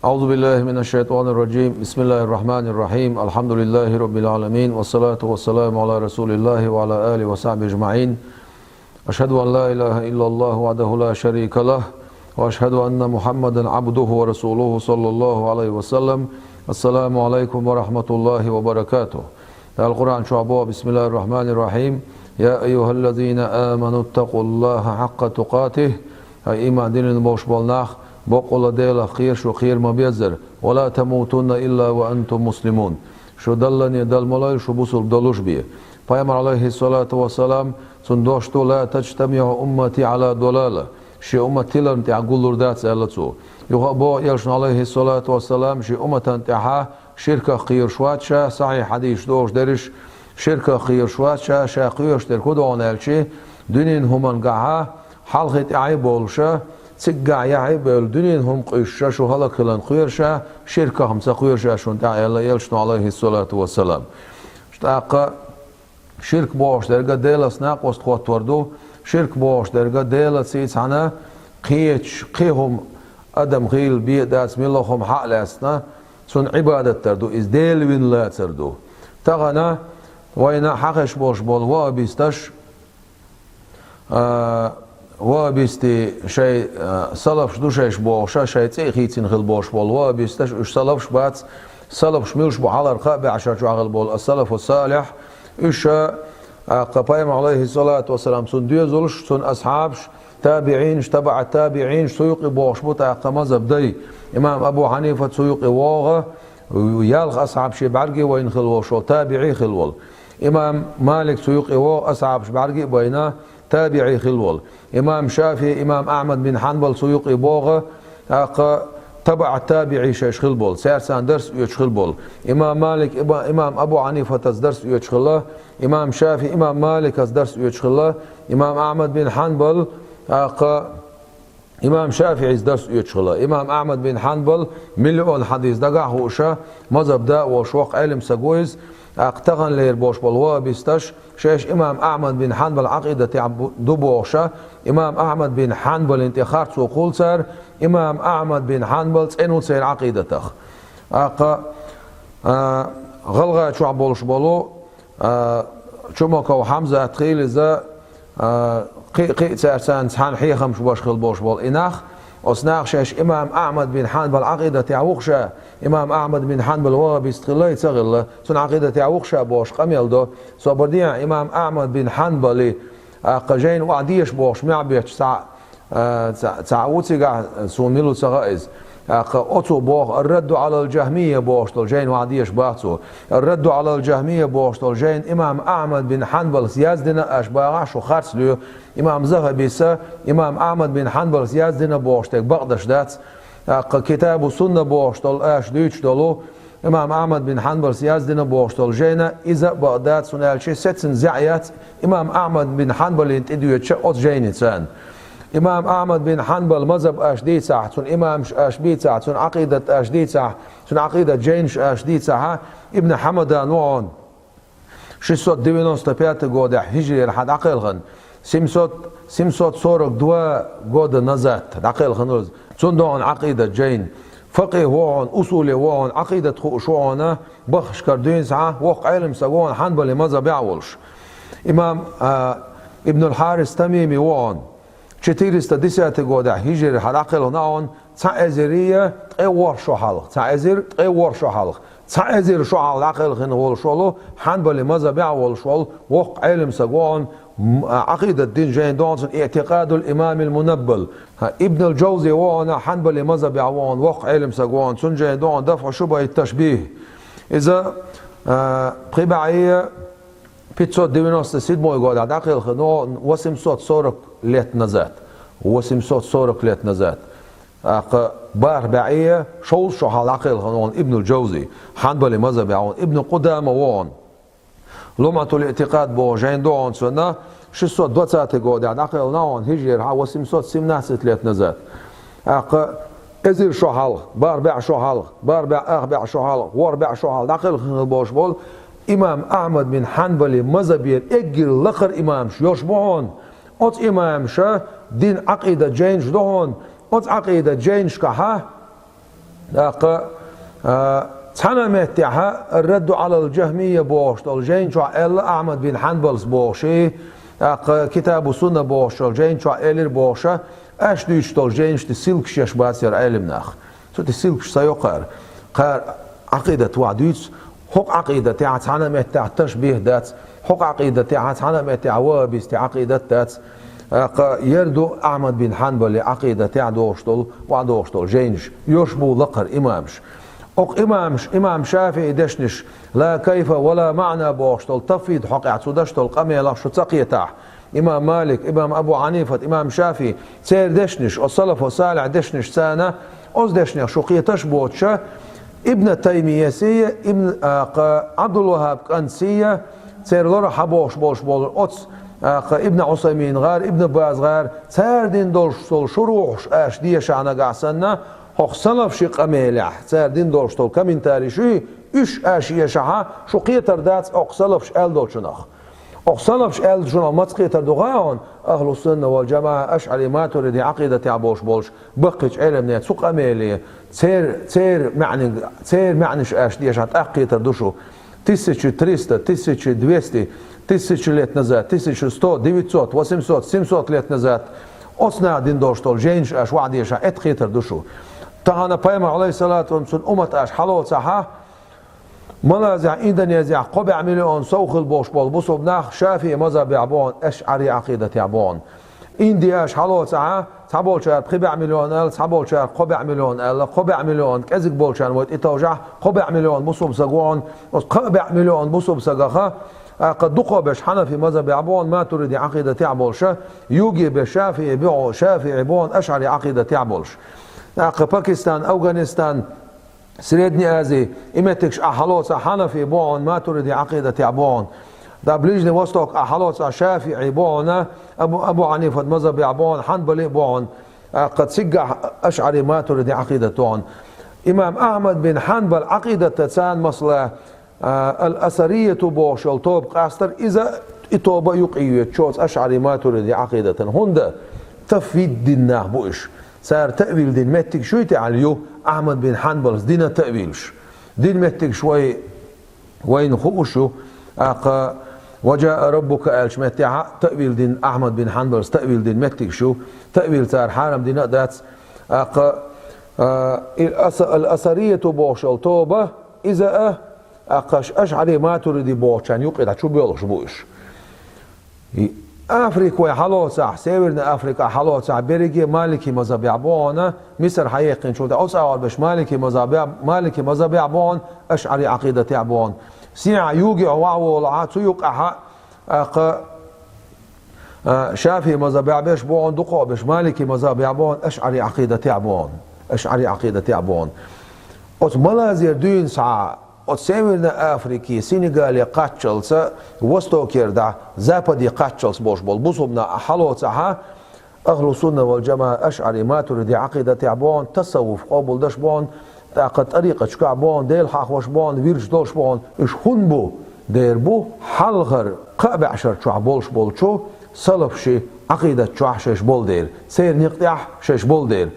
أعوذ بالله من الشيطان الرجيم بسم الله الرحمن الرحيم الحمد لله رب العالمين والصلاة والسلام على رسول الله وعلى آله وصحبه أجمعين أشهد أن لا إله إلا الله وحده لا شريك له وأشهد أن محمدا عبده ورسوله صلى الله عليه وسلم السلام عليكم ورحمة الله وبركاته. القرآن شعبه بسم الله الرحمن الرحيم يا أيها الذين آمنوا اتقوا الله حق تقاته أي إيمان دين الموش بالناخ بقول ديلا خير شو خير ما بيزر ولا تموتن إلا وأنتم مسلمون شو دلني دل ملاي شو بوصل دلوش بيه پیغمبر عليه الصلاة والسلام سندوشتو لا تجتمع أمتي على ضلالة شي أمتي لن تعقولور دات ألتو يغبو يلشن عليه الصلاة والسلام شي أمتان تحا شركة خير شواتشا صحيح حديث دوش درش شركة خير شواتشا شاقيوش تركودون ألشي دنين همان قاها حلقة عيبولشا تقع يعيبول دنين هم قيشا شو هلا كلان قيرشا شركة همسا قيرشا شون تعالى يلشن عليه الصلاة والسلام اشتاق شرك باش درجة ديلس ناقص خوات وردو شرك باش درجة ديلس يتعنا قيش قيهم أدم غيل بيداس ملهم حق لاسنا سن عبادة تردو إز ديل وين لا تردو تغنى وين حقش باش بول وابيستش وابيستي شيء صلف شدو شيش باشا شيء تيخيتين غيل باش بول وابيستش اش صلف شبات صلف شميلش بحال رقاب عشر شو عغل بول الصلف الصالح إيش قبائم عليه الصلاة والسلام سن ديزولش سن أصحابش تابعين تبع التابعين سيوقي بوشبوت مذهب دي إمام أبو حنيفة سيوقي واغة ويالغ أصحاب شي بعرقي وين خلوه شو تابعي خلول إمام مالك سيوقي واغ أصحاب شي بعرقي وين تابعي خلول إمام شافعي إمام أحمد بن حنبل سيوقي واغة تبع التابعي شيش خلبول سيرسان درس يشخلبول إمام مالك إمام أبو حنيفة درس يشخله إمام شافعي إمام مالك درس يشخله إمام أحمد بن حنبل إمام شافعي درس يشخله إمام أحمد بن حنبل مليون حديث دقع هوشا مذهب دا وشوق علم سجويز اقتغن لير بوش بالوا بيستش شيش إمام أحمد بن حنبل عقيدة دبوشا إمام أحمد بن حنبل انتخار سوقول سر إمام أحمد بن حنبل تنو سير عقيدته غلغة شو عبولش بولو شمكو حمزة تخيل إذا قي سرسان سحان حيخم شو باش خل بوش بول إناخ أصناخ شيش إمام أحمد بن حنبل عقيدة تعوقشا إمام أحمد بن حنبل هو بيستغله يتغله سن عقيدة تعوقشا بوش قميل دو صبرديا إمام أحمد بن حنبل قجين وعديش بوش معبيش تعوتي قاع سوميلو سغائز أتو بوغ الرد على الجهمية بوشتل جين وعديش باعتو الرد على الجهمية بوشتل جين إمام أحمد بن حنبل سيازدنا أشباع شو خارسلو إمام ذهبي سا إمام أحمد بن حنبل سيازدنا بوشتك بغدش دات كتاب السنة بوشتل أش دوش دلو إمام أحمد بن حنبل سيازدنا بوشتل جينا إذا بغداد سنال شي ستن زعيات إمام أحمد بن حنبل ينتديو يتشقط جيني تان إمام أحمد بن حنبل مذهب أشديد ساعة سن إمام أشديد ساعة سن عقيدة أشديد ساعة سن عقيدة جينش أشديد ساعة ابن حمدان وعن 695 года هجري رح عقلهن 742 года назад عقلهن سن دون عقيدة جين فقه وعن أصول وعن عقيدة شوعنا بخش كردين ساعة وق علم سوون حنبل مذهب يعولش إمام ابن الحارث تميمي وعن 410 года هجري حلقل ناون تعزيرية تقور شو حلق تعزير تقور شو حلق تعزير شو عقل خن هو شولو حنبل مذهب يعول شول وق علم سجون عقيدة الدين جين دونسون اعتقاد الإمام المنبل ابن الجوزي وانا حنبل مذهب يعوان وق علم سجون سن جين دون دفع شبه التشبيه إذا قبعية 597 года عقل خنو 840 ليت نزات 840 ليت نزات باربعية شو عقل خنون ابن الجوزي حنبل مذهب يعون ابن قدامة وان لمعة الاعتقاد بو جين دون سنة 620 года عقل نون هجري 817 ليت نزات ازير شو حلق باربع شو حلق باربع أربع شو حلق واربع شو حلق عقل خن بوش بول إمام أحمد بن حنبل مذهبير إجر لخر إمام شيوش بون أت إمام شا دين عقيدة جينش دهون أت عقيدة جينش كها تحنا متعها الرد على الجهمية بوش الجين شو إلا أحمد بن حنبل بوشي كتاب السنة بوش الجين شو إلر بوشة أش ديش الجين شو تسيلك شيش باسير علم ناخ شو تسيلك سيقر قار عقيدة وعديس حق عقيدة تاعت حنا متع تشبيه ذات حق عقيدة تاعت حنا متع وابست عقيدة ذات يردو أحمد بن حنبل عقيدة تاع دوشتل وعدوشتل جينش يشبو لقر إمامش إمام شافعي دشنش لا كيف ولا معنى بوشتل تفيد حق عتودشتل قميلة شو تقيتاح إمام مالك إمام أبو حنيفة إمام شافعي سير دشنش الصلف وصالح دشنش سانة أز دشنش شو قيتش بوتشة ابن تيمية سية ابن عبد الوهاب كنسية سير لورا حبوش بوش أتس ابن عثيمين غار ابن باز غار سير دين دولش سول شروعش اش ديش عنا قعسنا حق صلف شيق أميلح سير دين دولش تول كمين تاريشي إش اش يشعها شو قيتر دات اق صلفش ال دولشناخ اق صلفش ال دولشناخ ما تقيتر دغاون أهل السنة والجماعة أشعري ما تريد عقيدة تعبوش بولش بقيش علم نيت سوق أميلية سير معنش اش ديش عت أقيتر دوشو 1300 1200 1000 лет назад, 1100, 900, 800, 700 лет назад أصنع دين دوشتول جينش أش وعديشا اتخيتر دوشو تانا بايما عليه الصلاة والسلام أمت أش حلو صحا ملازع إندونيزيا قبع مليون سوخ البوش بول بوصو بناخ شافي مذهب يعبون أشعري عقيدة يعبون إنديا أش حلو صحا تابول شهر قبع مليون أل تابول شهر قبع مليون أل قبع مليون كأزك بول شهر موت إتوجع قبع مليون بوصو بسقون قبع مليون بوصو بسقخا قد دقوا بش حنفي مذهب يعبون ما تريد عقيدة يعبولش يوجي بشافي يبيعوا شافي يبون أشعري عقيدة يعبولش باكستان أفغانستان سريدني آزي إمتكش أحلوص حنفي يبون ما تريد عقيدة يعبون دا بليجني وستوك أحلوص شافي يبون أبو حنيفة مذهب يعبون حنبلي يبون قد سجع أشعري ما تريد عقيدة تون إمام أحمد بن حنبل عقيدة تسان مصلح الأثرية بوش الطوب قاستر إذا إتوبة يقيوة تشوز أشعري ما تريد عقيدة هندا تفيد ديننا بوش صار تأويل دين متك شوي تعاليو أحمد بن حنبل دين تأويلش دين متك شوي وين خوشو وجاء ربك ألش متع تأويل دين أحمد بن حنبل تأويل دين متك شو تأويل صار حرم دين دات الأثرية بوش الطوبة إذا أقاش أشعري ما تريد بوشان يقعد شو بيولش بوش أفريقيا حلوصة سيورنا أفريقيا حلوصة بريجي مالكي مذهب يعبون مصر حقيقة شو ده أوسع بش مالكي مذهب يعبون أشعري عقيدة يعبون سيع يوجي وعو العات سيوق شافي مذهب يعبش بون دقوا بش مالكي مذهب يعبون أشعري عقيدة يعبون أوت ملازير دين ساعة от Северной Африки, Сенегалия качался, Востокер да, Западе качался бош бол. Бусубна حلوصها أهل السنة والجماعة أشعري ما تريد عقيدة تعبون تصوف قبول دش بون تاقد طريقة شكع بون ديل حاخوش بون ويرش دوش بون إش خنبو دير بو حلغر قابع عشر شع بولش بول شو صلف شي عقيدة شع شش بول دير سير نقطع شش بول دير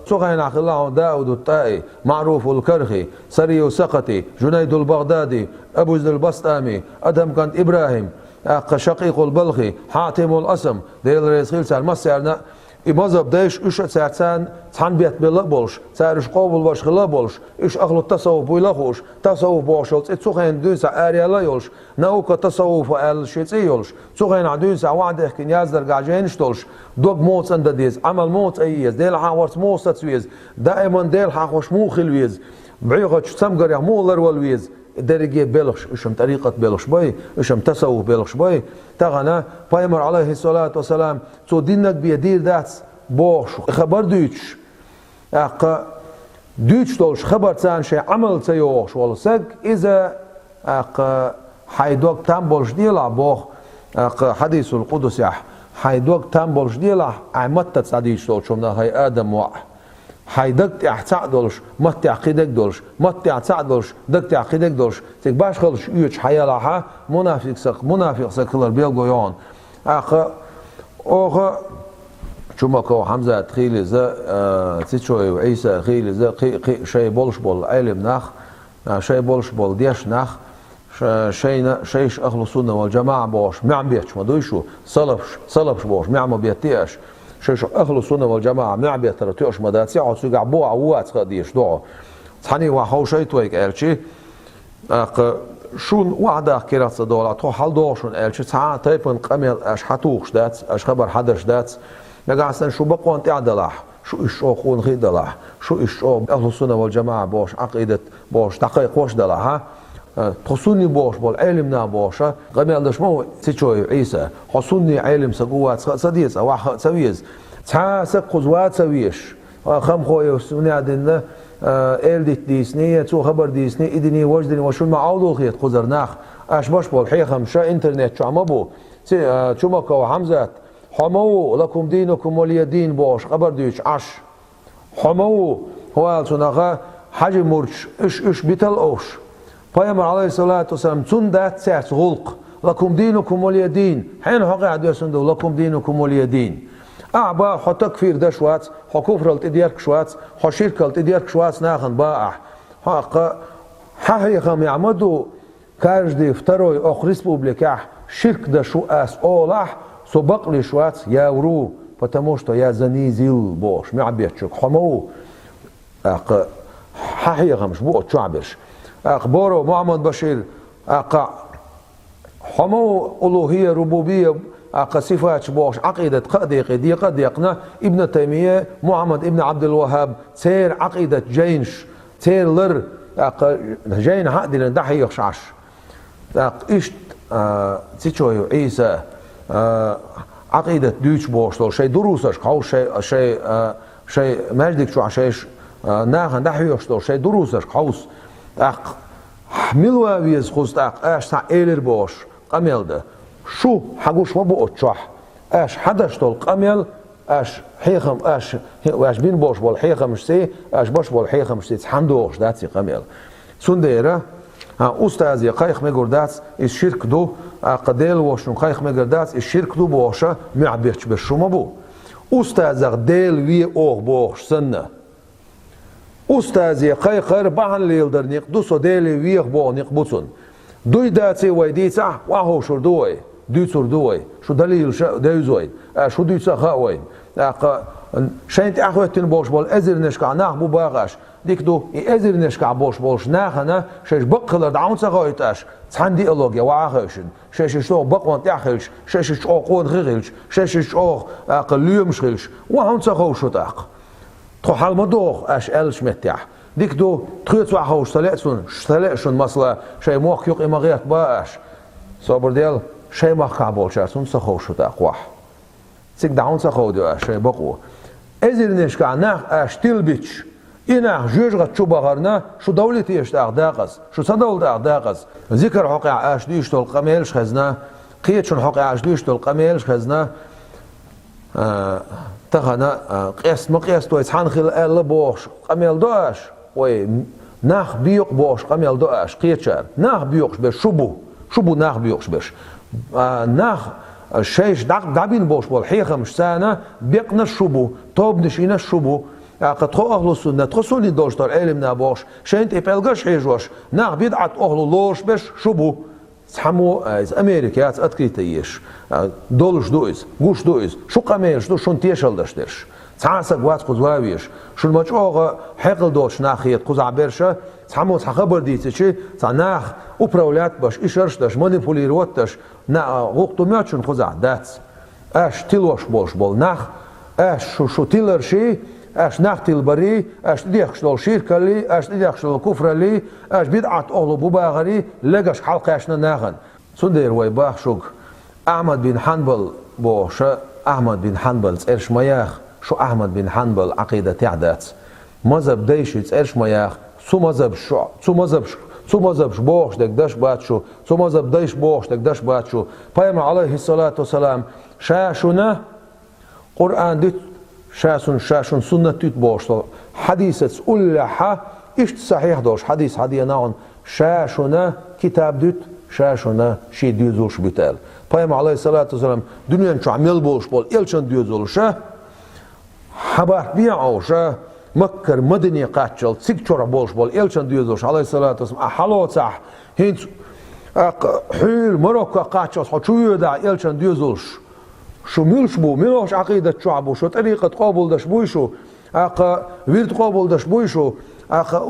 سخين الله داود الطائي معروف الكرخي سري السقطي جنيد البغدادي أبو زد البسطامي أدهم كانت إبراهيم شقيق البلخي حاتم الأسم ديل رئيس خيل سال مسيرنا مذهب دايش إيش ساعتان تحن بيت بلقبولش سارش قابل باش خلابولش إيش أهل التصوف بيلاخوش تصوف باشلت سخين دوسا آريا لا يولش ناوك تصوف آل شيء يولش سخين عدوسا وعده كنياز درجة جينشتولش دوق موت عند ديز عمل موت أيز ديل حاورت موت تسويز دائما ديل حاخوش مو خلويز بعيقة سمجر مو لر والويز درجة بلخش إشم طريقة بلخش باي إشم تصوف بلخش باي تغنى بايمر عليه الصلاة والسلام تو دينك بيدير داتس بوش خبر دوتش دوتش دولش خبر تان شيء عمل تيوش والله سق إذا حيدوك تنبولش ديلا بوخ حديث القدس يح حيدوك تنبولش ديلا عمتت صديش دولش من هاي آدم واح حيدك تعقدلش ما تعقدك دولش ما تعقدلش دك تعقدك دولش تك باش خلش يوش حيالها منافق سق كلر بيلغيون شمك وحمزة تخيل ذا تيشوي وعيسى خيل ذا شيء بولش بول علم نخ شيء بولش بول ديش نخ شيش أهل السنة والجماعة باش معم بيتش ما دويشو صلبش باش معم بيتيش شيش أهل السنة والجماعة معم بيترتيش ما داتسي عصو قعبوا عوات خديش دعو تحني وحو شيء تويك ألشي شون وعدا كيرات صدولا تو حال دوشون ألشي ساعة تايبن قميل أش حتوخش دات أش خبر حدش دات نقاسن شو بقوان تعدلح شو إشوخون غيدلح شو إشوخ أهل السنة والجماعة باش عقيدة باش تحقيق وش دلح تخصوني باش بول علمنا باشا قميل دشمو تيشوي عيسى خصوني علم سقوات سديس أو سويز تحاسق خزوات سويش خم خوي وسوني عدنا إلدت ديسني تو خبر ديسني إدني وجدني وشو معاودو خيط خزرناخ أش باش بول حيخم شا إنترنت شو عمبو شمك وحمزة حمو لكم دينكم ولي دين باش خبر ديش عش حمو هو سنغا حاجة مرش إش بيتل أوش پیامبر علیه الصلاة والسلام چون دات ساعت غلق لكم دينكم ولي دين حين حقي عدو سندو لكم دينكم ولي دين أعبا حو تكفير ده شوات حو كفر التديرك شوات حو شرك التديرك شوات ناخن باع حق حهي خم يعمدو каждый второй ох республиках ширк да шуас олах собакли шуат яуру потому что я занизил бош мябечок хомоу ак حهي خمش بو تشعبش أخباره محمد بشير حمو ألوهية ربوبية صفات باش عقيدة قديقنا ابن تيمية محمد ابن عبد الوهاب تير عقيدة جينش تير لر جين هادي ندحي يخشعش إيش تيشوي عيسى عقيدة دوش باش شيء دروسش قاو شيء مجدك شو عشيش ناخن دحي يخشتو شيء دروسش قاوس ملوا ويز خوستاق اش تا ايلر باش قميل ده شو حقوش ما بو اتشح اش حدش تول قميل اش حيخم اش بين باش بول حيخم سي اش باش بول حيخم سي حمدوش داتي قميل سنديره استاذ قايخ ميغوردات الشرك دو قديل واشن قايخ ميغوردات الشرك دو باشا معبيرش بشوما بو استاذ ديل وي اوغ باش سنه أستاذي قيقر بحن ليلدر نقدو صديلي ويخ بو نقبوتون دوي داتي ويديتا وهو شردوي دوي تردوي شو دليل دوزوي شو دوي تخاوي شاينت أخوتين بوش بول أزر نشكع ناخ بو باغاش ديك دو أزر نشكع بوش ناخنا شاش بقلر دعون تخاويتاش تحندي ألوغيا وعاخوشن شاش شو بقوان تاخلش شاش شو قود غيغلش شاش شو قليوم شغلش وهون تخاوشو تاق تو حال مدوخ اش الش متاح ديك دو تخيط وحوش سلأشون مثلا شيء موخ يق إمغيات باش صبر ديال شيء ما قابل شاسون سخوش تاقواح سيك دعون سخو ديو اش شيء بقوه ازير نشكع ناخ اش تلبيتش إناخ جوجغت شو بغرنا شو دولتي اشتاق داقس شو صدول داقس ذكر حقع اش ديش تول قميلش خزنا قيت شون حقع اش ديش تول قميلش خزنا تخنا قياس مقياس تويس حنخل ال بوش قميل دوش وي ناخ بيوق بوش قميل دوش قيتشار ناخ بيوقش بش شبو ناخ بيوقش بش ناخ شيش دعبين بوش بول حيخمش سنة بيقنا الشبو توب نشينا الشبو قد خو أهل السنة تخصوني دوشتر علمنا بوش شينت إبالغش حيجوش ناخ بيدعت أهل لوش بش شبو سحمو أمريكا أتكريتيش دولش دويز قوش دويز شو قميش دو شون تيشل دشتش تعاسق وات قزواويش شو المجوغ حقل دوش ناخيت قزع برشا سحمو تخبر ديتشي تناخ управлять باش إشرشتش مانيبوليروتش نا غوقتو مياتشون قزع دات اش تلوش بوش بول ناخ اش شو تيلرشي اش ناختيل بري اش ديخشلول شيركالي اش ديخشلول كفرالي اش بدعت اغلو بباغري لقاش حلقاشنا ناغن سندير وي باخشوك احمد بن حنبل بوشا احمد بن حنبل تسيرش مياخ شو احمد بن حنبل عقيدة تعدات مذهب ديشي تسيرش مياخ سو مذهب بوش دك داش باتشو سو مذهب ديش بوش دك داش باتشو پیغمبر عليه الصلاة والسلام شاشنا قرآن ديت شاشون سنة تيت بوشتو حديثة أولها إشت صحيح دوش حديث هدية ناون شاشونا كتاب ديت شاشونا شي ديوزولش بيتال پیغمبر عليه الصلاة والسلام دنيا شو عمل بوش بول إلشان ديوزولشه habar bi'awsha Makkar Madini qaçal sikçora bolş bol elçan diyoruz aleyhissalatu vesselam halotsa hint hül Marokko qaçal haçuyda elçan diyoruz şu milş bu miloş aqidat şuabu şu tariqat qabuldaş bu şu virt qabuldaş bu şu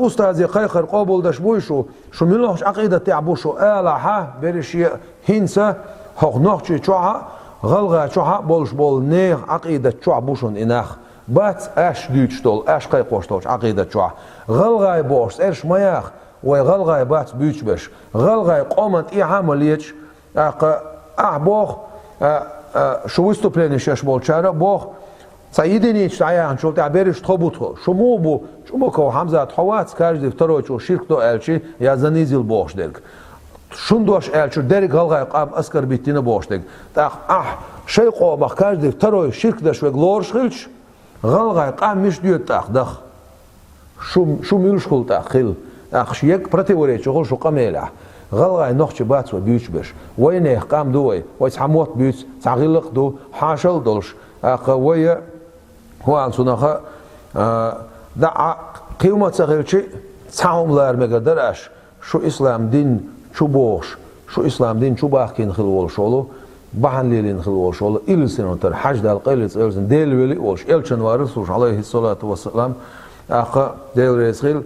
ustazi qaykar qabuldaş bu şu miloş aqidat ta'bu şu alaha berishi hinsa hoqnoqchi çoğa galga çoğa bolş bol ne aqidat şuabu şun inaq Bats ash düçtol, ash qay qoştol, aqidat çoğa. Galgay boş, erş mayaq, ve galgay bats büçbeş. Galgay qomant i amaliyet, boh, şu выступление şaş bolçara, boh, sayidini çayan şol taberiş tobutho. Şumu bu, şumu ko Hamza Tawats каждый второй ço şirk do elçi ya zanizil boş derg. Şundoş elçi der galgay qam askar bitini boş derg. Ta şey qo bak каждый второй şirk da şu glor şilç. Galgay qamish diyor taqdaq. Şu milşkul taqil. Axşiyek противоречие şu qamela. Galgay noqchi bats ve büyüçbeş. Ve ne qam doy. Ve samot büyüç. Taqilq do haşal dolş. Ve huan sunaha da qiymat saqilçi saumlar megadarash. Şu İslam din şu boş. Şu İslam din şu baqin xil bolşolu. Bahanlilin xil olşolu ilsin otar hajdal qilits elsin delveli olş elçin varız olş aleyhissalatu vesselam aqa delresgil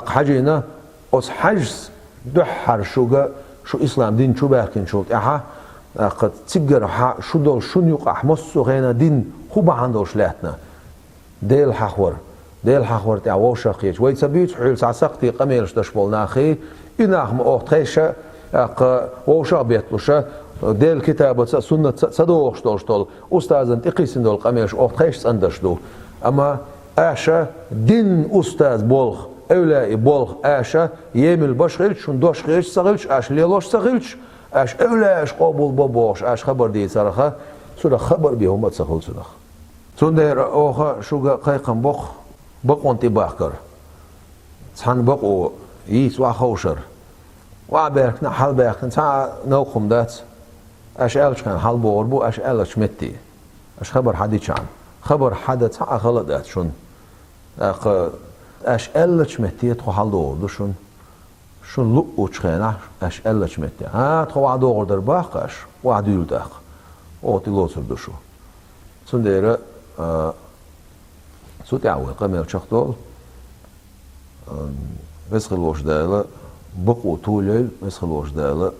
hajina os hajs duhar şuga şu İslam din şu baqin şult aha aqa tsigar ha şu dol şun yuq ahmos suğena din xubahan dolşlatna del hahwar ta woshaqich ve sabit hul sasaqti qamelsh dashbolna khi inahma oqtesha aqa woshabetlusha del kitabı sünnet sadoğuştol ustazın tiqisindol qamesh oqtaş andashdu ama aşa din ustaz bolq evlai bolq aşa yemil başqil şundoş qilch saqilch aş lelosh saqilch aş evlaş qabul babosh aş xabar dey saraxa sura xabar bi humat saqil sura sunday oha shuga qayqan boq baqonti baqar san boq o is wa khawshar wa berkna hal berkna sa noqumdat اش قالش كان حال بوربو اش قالش متي اش خبر حديث عن خبر حدث غلطات شون اش قالش متي تو حال دور شون لو وشخنا اش قالش متي ها تو وعد اوردر باقش وعد يلدق او تلوسر دشو سندير سوت يعوي قمر شختول بسخل وش داله بقو طولل بسخل وش داله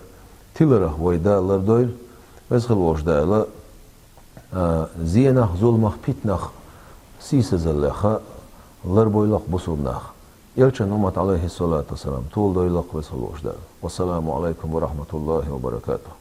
تلره ويدالر دويل بسخل وش داله زينه ظلمه pitnах سيسزلخه لربويلق بصورناخ يلچن امت عليه الصلاه والسلام طول دويلق بسخل وش داله والسلام عليكم ورحمه الله وبركاته